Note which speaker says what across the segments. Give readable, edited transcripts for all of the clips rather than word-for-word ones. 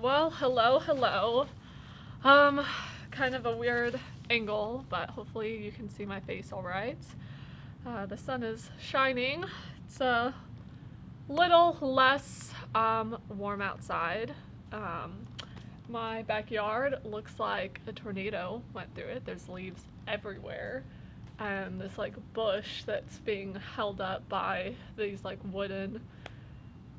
Speaker 1: Well, hello. Kind of a weird angle, but hopefully you can see my face all right. The sun is shining. It's a little less warm outside. My backyard looks like a tornado went through it. There's leaves everywhere. And this like bush that's being held up by these like wooden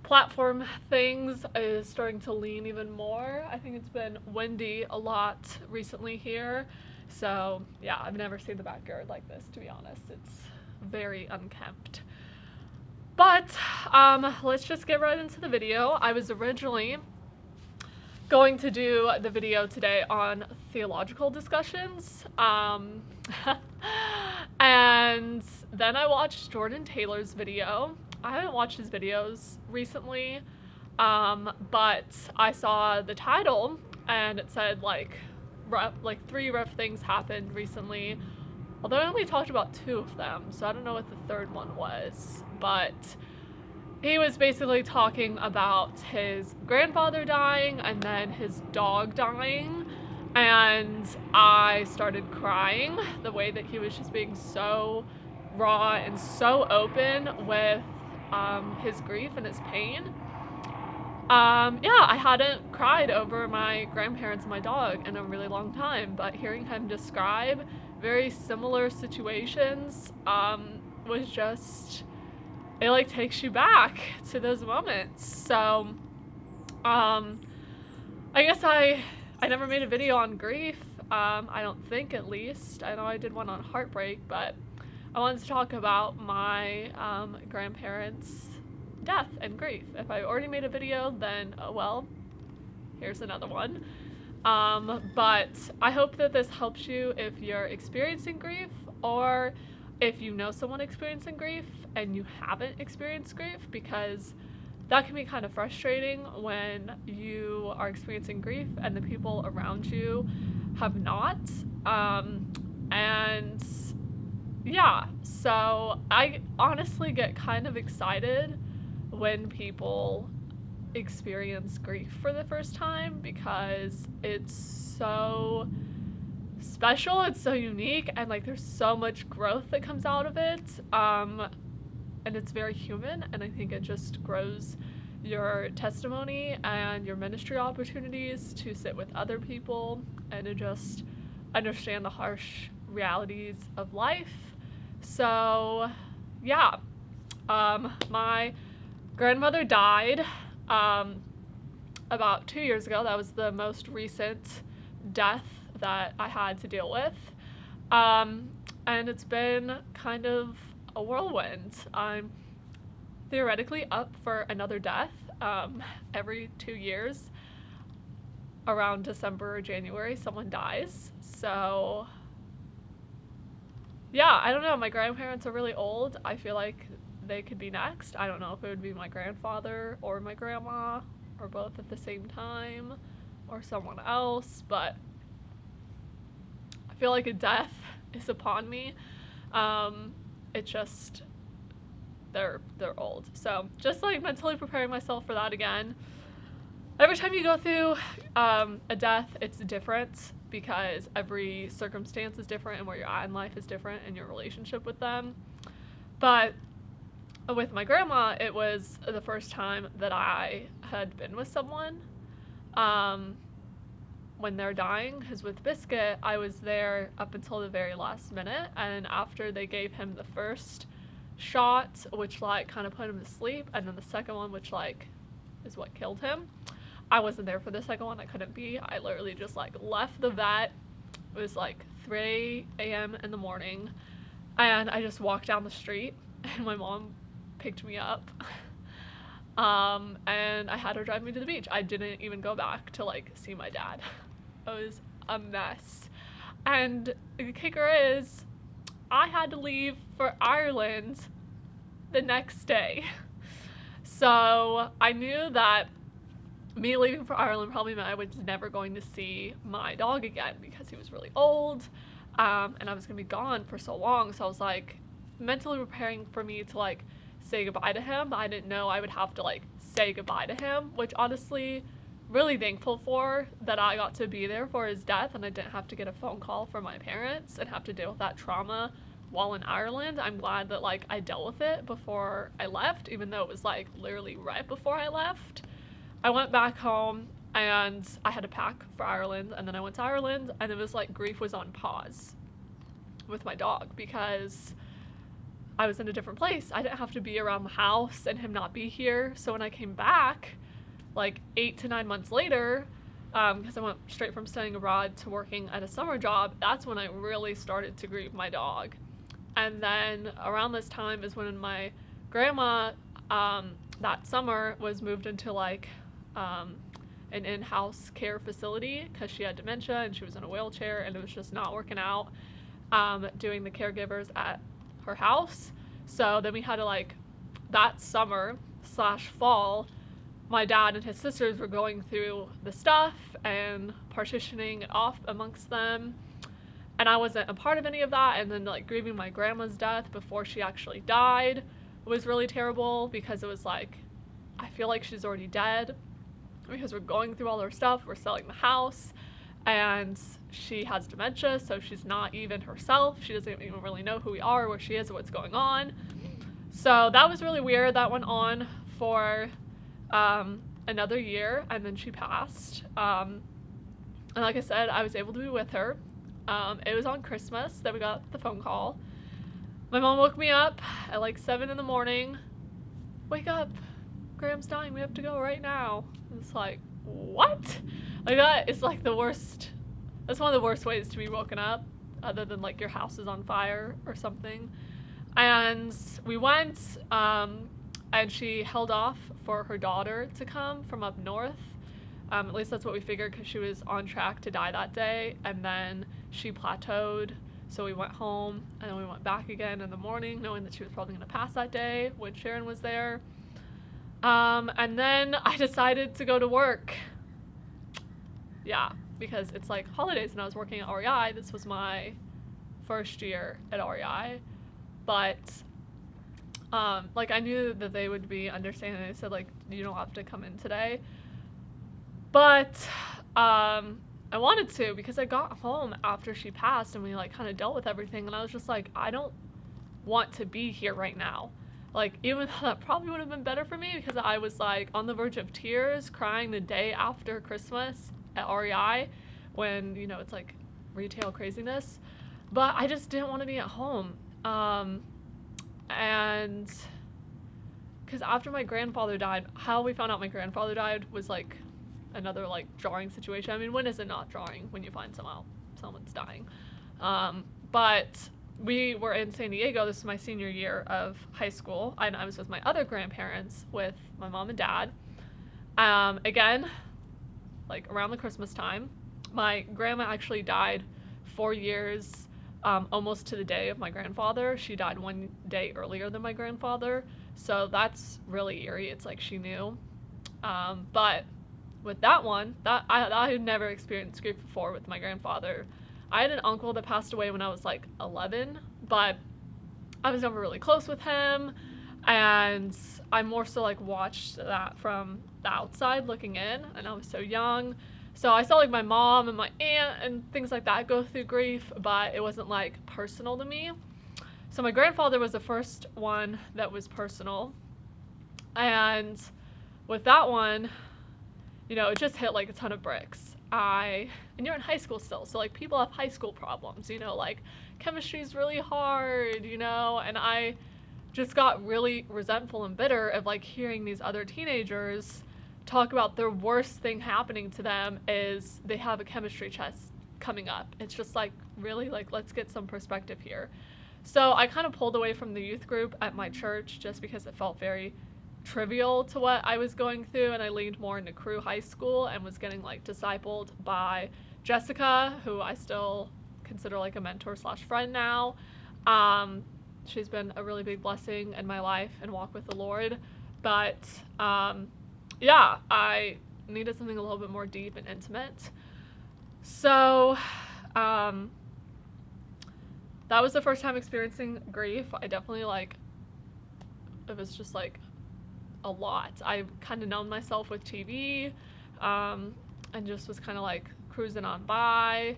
Speaker 1: platform things is starting to lean even more. I think it's been windy a lot recently here. So yeah, I've never seen the backyard like this, to be honest. It's very unkempt. But let's just get right into the video. I was originally going to do the video today on theological discussions. And then I watched Jordan Taylor's video. I haven't watched his videos recently, but I saw the title and it said like 3 rough things happened recently, although I only talked about 2 of them, so I don't know what the third one was. But he was basically talking about his grandfather dying and then his dog dying, and I started crying the way that he was just being so raw and so open with his grief and his pain. Yeah, I hadn't cried over my grandparents and my dog in a really long time, but hearing him describe very similar situations was just, it like takes you back to those moments. So I guess I never made a video on grief. I don't think, at least. I know I did one on heartbreak, but I wanted to talk about my grandparents' death and grief. If I already made a video, then oh well, here's another one. But I hope that this helps you if you're experiencing grief, or if you know someone experiencing grief and you haven't experienced grief, because that can be kind of frustrating when you are experiencing grief and the people around you have not. And yeah, so I honestly get kind of excited when people experience grief for the first time, because it's so special, it's so unique, and like there's so much growth that comes out of it. And it's very human, and I think it just grows your testimony and your ministry opportunities to sit with other people and to just understand the harsh realities of life. So yeah, my grandmother died about 2 years ago. That was the most recent death that I had to deal with. And it's been kind of a whirlwind. I'm theoretically up for another death every 2 years. Around December or January, someone dies. So yeah, I don't know. My grandparents are really old. I feel like they could be next. I don't know if it would be my grandfather or my grandma, or both at the same time, or someone else, but I feel like a death is upon me. It's just, they're old. So just like mentally preparing myself for that again. Every time you go through a death, it's different, because every circumstance is different and where you're at in life is different, and your relationship with them. But with my grandma, it was the first time that I had been with someone when they're dying, because with Biscuit, I was there up until the very last minute, and after they gave him the first shot, which like kind of put him to sleep, and then the second one, which like is what killed him, I wasn't there for the second one. I couldn't be. I literally just like left the vet. It was like 3 a.m. in the morning, and I just walked down the street, and my mom picked me up, and I had her drive me to the beach. I didn't even go back to like see my dad. It was a mess. And the kicker is, I had to leave for Ireland the next day. So I knew that me leaving for Ireland probably meant I was never going to see my dog again, because he was really old, and I was gonna be gone for so long. So I was like mentally preparing for me to like say goodbye to him, but I didn't know I would have to like say goodbye to him, which honestly really thankful for that I got to be there for his death and I didn't have to get a phone call from my parents and have to deal with that trauma while in Ireland. I'm glad that like I dealt with it before I left, even though it was like literally right before I left. I went back home and I had to pack for Ireland, and then I went to Ireland, and it was like grief was on pause with my dog because I was in a different place. I didn't have to be around the house and him not be here. So when I came back, like 8 to 9 months later, because I went straight from studying abroad to working at a summer job, that's when I really started to grieve my dog. And then around this time is when my grandma, that summer, was moved into like an in-house care facility because she had dementia and she was in a wheelchair, and it was just not working out doing the caregivers at her house. So then we had to like, that summer / fall, my dad and his sisters were going through the stuff and partitioning it off amongst them, and I wasn't a part of any of that. And then like grieving my grandma's death before she actually died was really terrible because it was like, I feel like she's already dead because we're going through all her stuff, we're selling the house, and she has dementia, so she's not even herself. She doesn't even really know who we are, where she is, or what's going on. So that was really weird. That went on for another year, and then she passed. And like I said, I was able to be with her. It was on Christmas that we got the phone call. My mom woke me up at like 7 in the morning. Wake up, Graham's dying, we have to go right now. It's like, what? Like that is like the worst. That's one of the worst ways to be woken up, other than like your house is on fire or something. And we went, and she held off for her daughter to come from up north. At least that's what we figured, because she was on track to die that day, and then she plateaued. So we went home, and then we went back again in the morning, knowing that she was probably going to pass that day when Sharon was there. And then I decided to go to work. Yeah, because it's like holidays and I was working at REI. This was my first year at REI. But, like I knew that they would be understanding. They said like, you don't have to come in today. But, I wanted to, because I got home after she passed and we like kind of dealt with everything, and I was just like, I don't want to be here right now. Like, even though that probably would have been better for me, because I was like on the verge of tears, crying the day after Christmas at REI, when, you know, it's like retail craziness. But I just didn't want to be at home. And because after my grandfather died, how we found out my grandfather died was like another like jarring situation. I mean, when is it not jarring when you find someone's dying? But we were in San Diego. This was my senior year of high school, and I was with my other grandparents, with my mom and dad. Again, like around the Christmas time. My grandma actually died 4 years, almost to the day of my grandfather. She died 1 day earlier than my grandfather, so that's really eerie. It's like she knew. But with that one, I had never experienced grief before with my grandfather. I had an uncle that passed away when I was like 11, but I was never really close with him, and I more so like watched that from the outside looking in, and I was so young. So I saw like my mom and my aunt and things like that go through grief, but it wasn't like personal to me. So my grandfather was the first one that was personal, and with that one, you know, it just hit like a ton of bricks. And you're in high school still, so like people have high school problems, you know, like chemistry's really hard, you know, and I just got really resentful and bitter of like hearing these other teenagers talk about their worst thing happening to them is they have a chemistry test coming up. It's just like, really, like, let's get some perspective here. So I kind of pulled away from the youth group at my church just because it felt very trivial to what I was going through, and I leaned more into Crew High School and was getting like discipled by Jessica, who I still consider like a mentor / friend now. She's been a really big blessing in my life and walk with the Lord, but yeah, I needed something a little bit more deep and intimate. So that was the first time experiencing grief. I definitely like, it was just like a lot. I kind of numbed myself with TV. and just was kind of like cruising on by.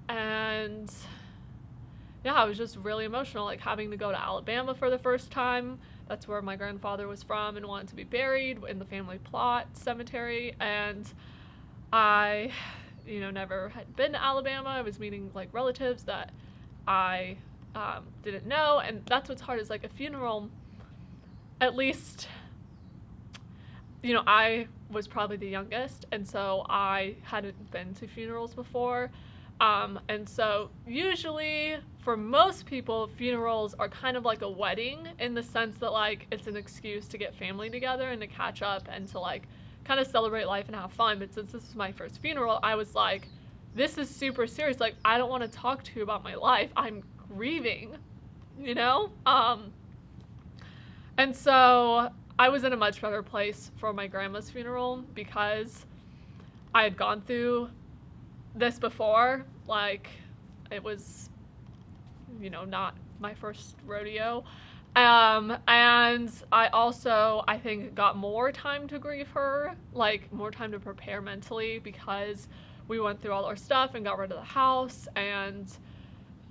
Speaker 1: And yeah, I was just really emotional, like having to go to Alabama for the first time. That's where my grandfather was from and wanted to be buried in the family plot cemetery. And I, never had been to Alabama. I was meeting like relatives that I didn't know. And that's what's hard is like a funeral, at least, I was probably the youngest. And so I hadn't been to funerals before. And so usually for most people, funerals are kind of like a wedding in the sense that like it's an excuse to get family together and to catch up and to like kind of celebrate life and have fun. But since this was my first funeral, I was like, this is super serious. Like, I don't want to talk to you about my life. I'm grieving, And so I was in a much better place for my grandma's funeral because I had gone through this before. Like, it was, not my first rodeo. And I also, I think, got more time to grieve her, like more time to prepare mentally because we went through all our stuff and got rid of the house and,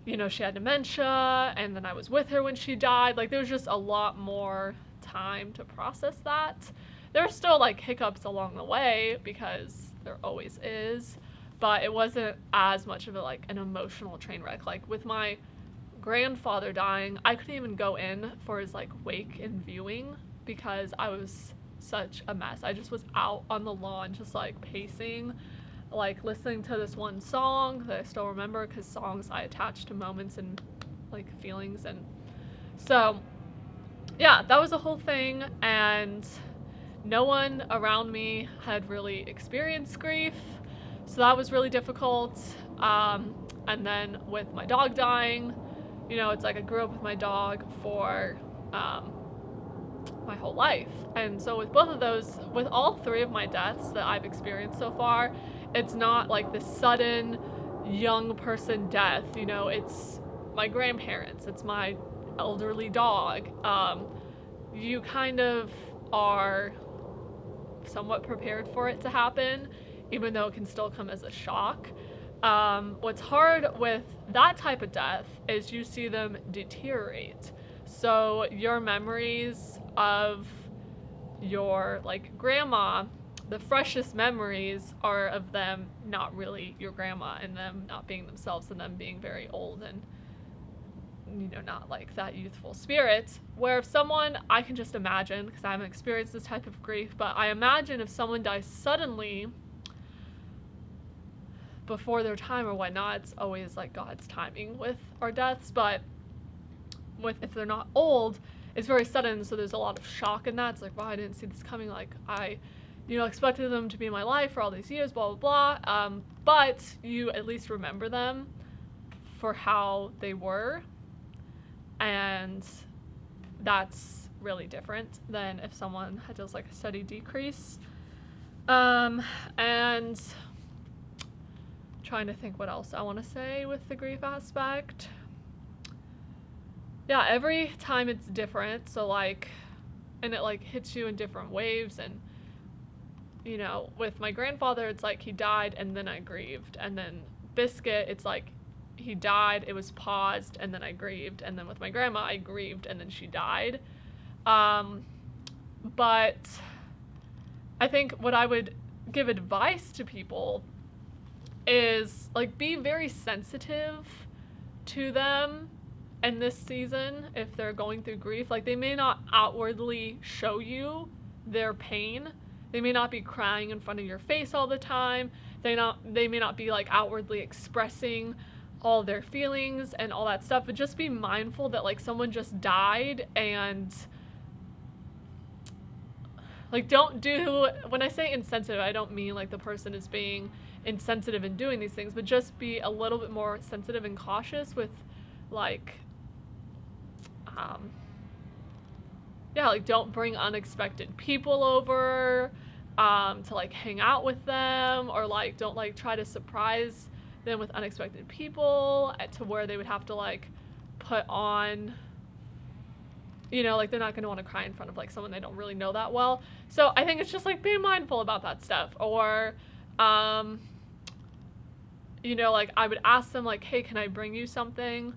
Speaker 1: she had dementia and then I was with her when she died. Like, there was just a lot more time to process that. There were still like hiccups along the way because there always is, but it wasn't as much of an emotional train wreck. Like with my grandfather dying, I couldn't even go in for his like wake and viewing because I was such a mess. I just was out on the lawn just like pacing, like listening to this one song that I still remember because songs I attach to moments and like feelings. And so yeah, that was the whole thing, and no one around me had really experienced grief, so that was really difficult. And then with my dog dying, it's like I grew up with my dog for my whole life. And so with both of those, with all three of my deaths that I've experienced so far, it's not like this sudden young person death, it's my grandparents, it's my elderly dog. You kind of are somewhat prepared for it to happen, even though it can still come as a shock. What's hard with that type of death is you see them deteriorate. So your memories of your like grandma, the freshest memories are of them not really your grandma and them not being themselves and them being very old and not like that youthful spirit. Where if someone, I can just imagine, because I haven't experienced this type of grief, but I imagine if someone dies suddenly before their time or whatnot, it's always like God's timing with our deaths, but if they're not old, it's very sudden, so there's a lot of shock in that. It's like, wow, I didn't see this coming. Like, I expected them to be in my life for all these years, blah, blah, blah. But you at least remember them for how they were. And that's really different than if someone had just like a steady decrease. And trying to think what else I want to say with the grief aspect. Yeah, every time it's different. So like, and it like hits you in different waves. And with my grandfather, it's like he died and then I grieved. And then Biscuit, it's like he died, it was paused, and then I grieved. And then with my grandma, I grieved and then she died. But I think what I would give advice to people is like be very sensitive to them in this season if they're going through grief. Like, they may not outwardly show you their pain. They may not be crying in front of your face all the time. They may not be like outwardly expressing all their feelings and all that stuff, but just be mindful that like someone just died, and like when I say insensitive, I don't mean like the person is being insensitive in doing these things, but just be a little bit more sensitive and cautious with like like don't bring unexpected people over to like hang out with them, or like don't like try to surprise them with unexpected people to where they would have to like put on you know, like they're not going to want to cry in front of like someone they don't really know that well. So I think it's just like being mindful about that stuff. Or you know, like I would ask them like, hey, can I bring you something?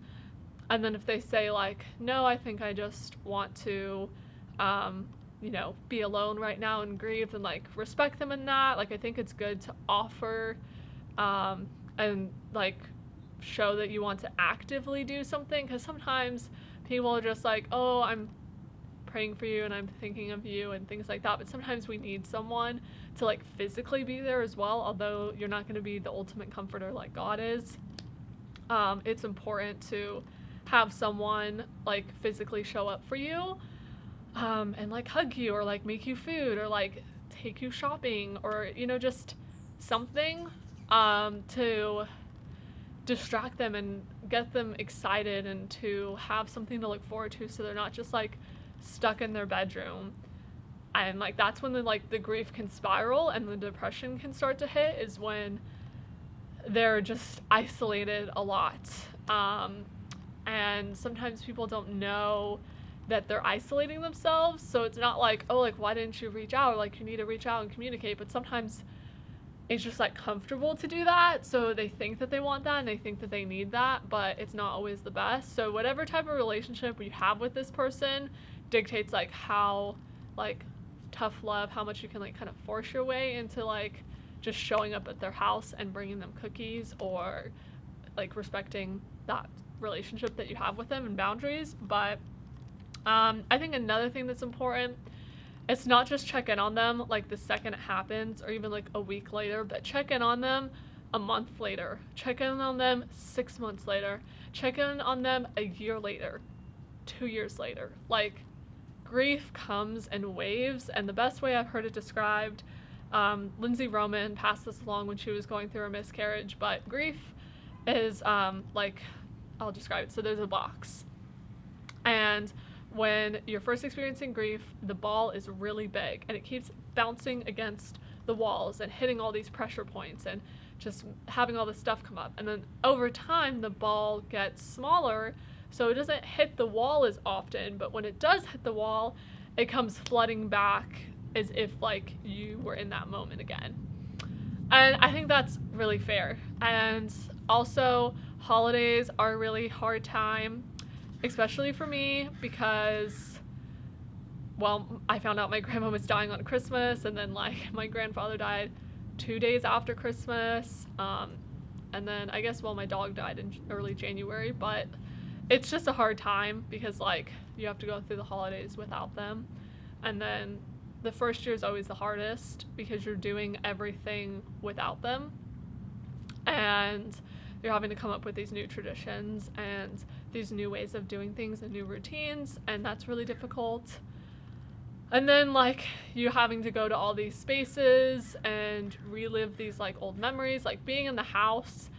Speaker 1: And then if they say like, no, I think I just want to you know, be alone right now and grieve, and like respect them in that. Like I think it's good to offer and like show that you want to actively do something, because sometimes people are just like, oh, I'm praying for you and I'm thinking of you and things like that. But sometimes we need someone to like physically be there as well, although you're not going to be the ultimate comforter like God is. It's important to have someone like physically show up for you and like hug you or like make you food or like take you shopping, or you know, just something to distract them and get them excited and to have something to look forward to, so they're not just like stuck in their bedroom. And like that's when the grief can spiral and the depression can start to hit, is when they're just isolated a lot. And sometimes people don't know that they're isolating themselves, so it's not like, oh, like why didn't you reach out, or like you need to reach out and communicate. But sometimes it's just like comfortable to do that, so they think that they want that and they think that they need that, but it's not always the best. So whatever type of relationship you have with this person dictates like how like tough love, how much you can like kind of force your way into like just showing up at their house and bringing them cookies, or like respecting that relationship that you have with them and boundaries. But I think another thing that's important, it's not just check in on them like the second it happens or even like a week later, but check in on them a month later, check in on them 6 months later, check in on them a year later, 2 years later. Like grief comes in waves, and the best way I've heard it described, Lindsay Roman passed this along when she was going through a miscarriage, but grief is like, I'll describe it. So there's a box, and when you're first experiencing grief, the ball is really big and it keeps bouncing against the walls and hitting all these pressure points and just having all this stuff come up. And then over time, the ball gets smaller, so it doesn't hit the wall as often, but when it does hit the wall, it comes flooding back as if like you were in that moment again. And I think that's really fair. And also, holidays are a really hard time, especially for me, because, well, I found out my grandma was dying on Christmas, and then like my grandfather died 2 days after Christmas, and then I guess, well, my dog died in early January. But it's just a hard time because like you have to go through the holidays without them, and then the first year is always the hardest because you're doing everything without them, and you're having to come up with these new traditions and these new ways of doing things and new routines, and that's really difficult. And then like you having to go to all these spaces and relive these like old memories, like being in the house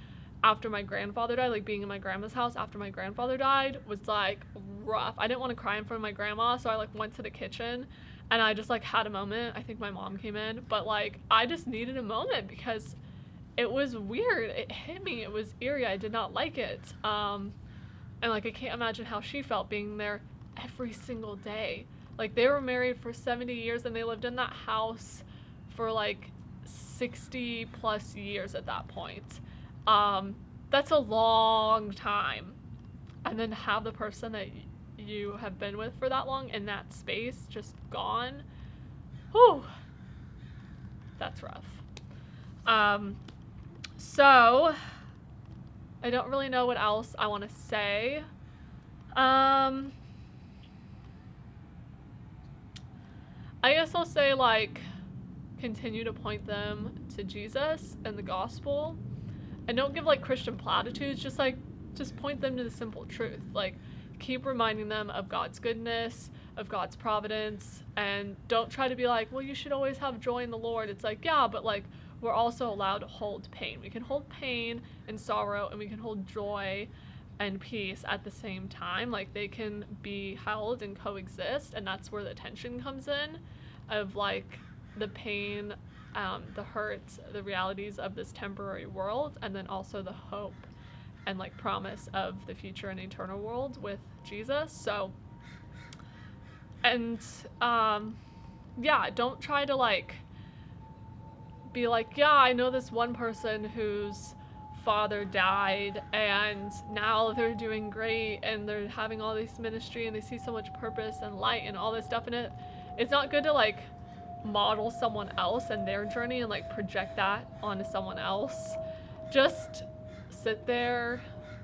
Speaker 1: after my grandfather died, like being in my grandma's house after my grandfather died was like rough. I didn't want to cry in front of my grandma, so I like went to the kitchen and I just like had a moment. I think my mom came in, but like I just needed a moment because it was weird. It hit me. It was eerie. I did not like it. And like I can't imagine how she felt being there every single day. Like they were married for 70 years and they lived in that house for like 60 plus years at that point. That's a long time. And then to have the person that you have been with for that long in that space just gone, whew, that's rough. So I don't really know what else I want to say. I guess I'll say like continue to point them to Jesus and the gospel, and don't give like Christian platitudes, just point them to the simple truth. Like keep reminding them of God's goodness, of God's providence, and don't try to be like, well, you should always have joy in the Lord. It's like, yeah, but like we're also allowed to hold pain. We can hold pain and sorrow, and we can hold joy and peace at the same time. Like they can be held and coexist, and that's where the tension comes in, of like the pain, the hurt, the realities of this temporary world, and then also the hope and like promise of the future and eternal world with Jesus. So And yeah, don't try to like be like, yeah, I know this one person whose father died and now they're doing great and they're having all this ministry and they see so much purpose and light and all this stuff in it. It's not good to like model someone else and their journey and like project that onto someone else. Just sit there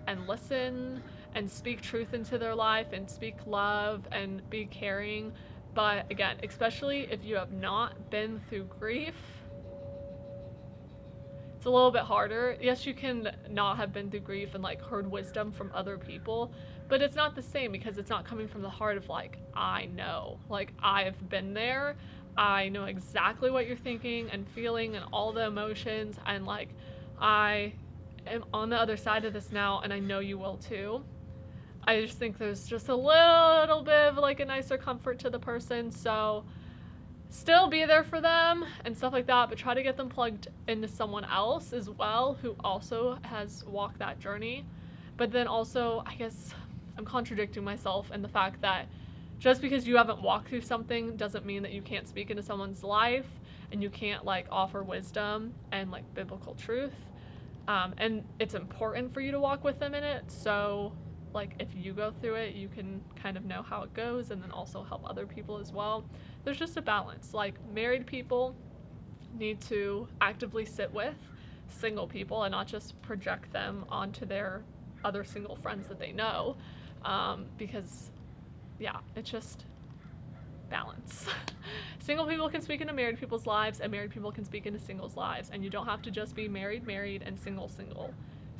Speaker 1: and listen and speak truth into their life and speak love and be caring. But again, especially if you have not been through grief, it's a little bit harder. Yes, you can not have been through grief and like heard wisdom from other people, but it's not the same because it's not coming from the heart of like, I know, like I've been there. I know exactly what you're thinking and feeling and all the emotions, and like I am on the other side of this now and I know you will too. I just think there's just a little bit of like a nicer comfort to the person. So still be there for them and stuff like that, but try to get them plugged into someone else as well who also has walked that journey. But then also, I guess I'm contradicting myself in the fact that just because you haven't walked through something doesn't mean that you can't speak into someone's life and you can't like offer wisdom and like biblical truth. And it's important for you to walk with them in it. So like if you go through it, you can kind of know how it goes and then also help other people as well. There's just a balance. Like married people need to actively sit with single people and not just project them onto their other single friends that they know. Because yeah, it's just balance. Single people can speak into married people's lives and married people can speak into singles' lives, and you don't have to just be married and single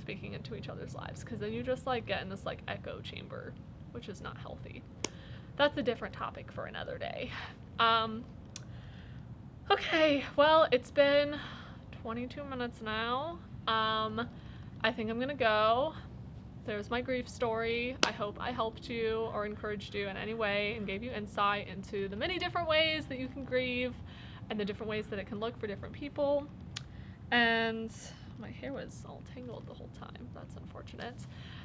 Speaker 1: speaking into each other's lives, because then you just like get in this like echo chamber, which is not healthy. That's a different topic for another day. Okay, well, it's been 22 minutes now. I think I'm gonna go. There's my grief story. I hope I helped you or encouraged you in any way and gave you insight into the many different ways that you can grieve and the different ways that it can look for different people. And my hair was all tangled the whole time. That's unfortunate.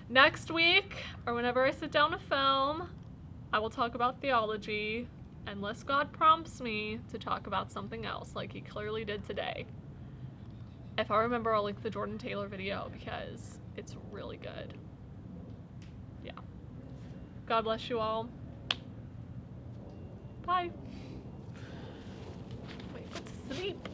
Speaker 1: Next week, or whenever I sit down to film, I will talk about theology, unless God prompts me to talk about something else, like he clearly did today. If I remember, I'll link the Jordan Taylor video because it's really good. Yeah. God bless you all. Bye. Wait, what's asleep?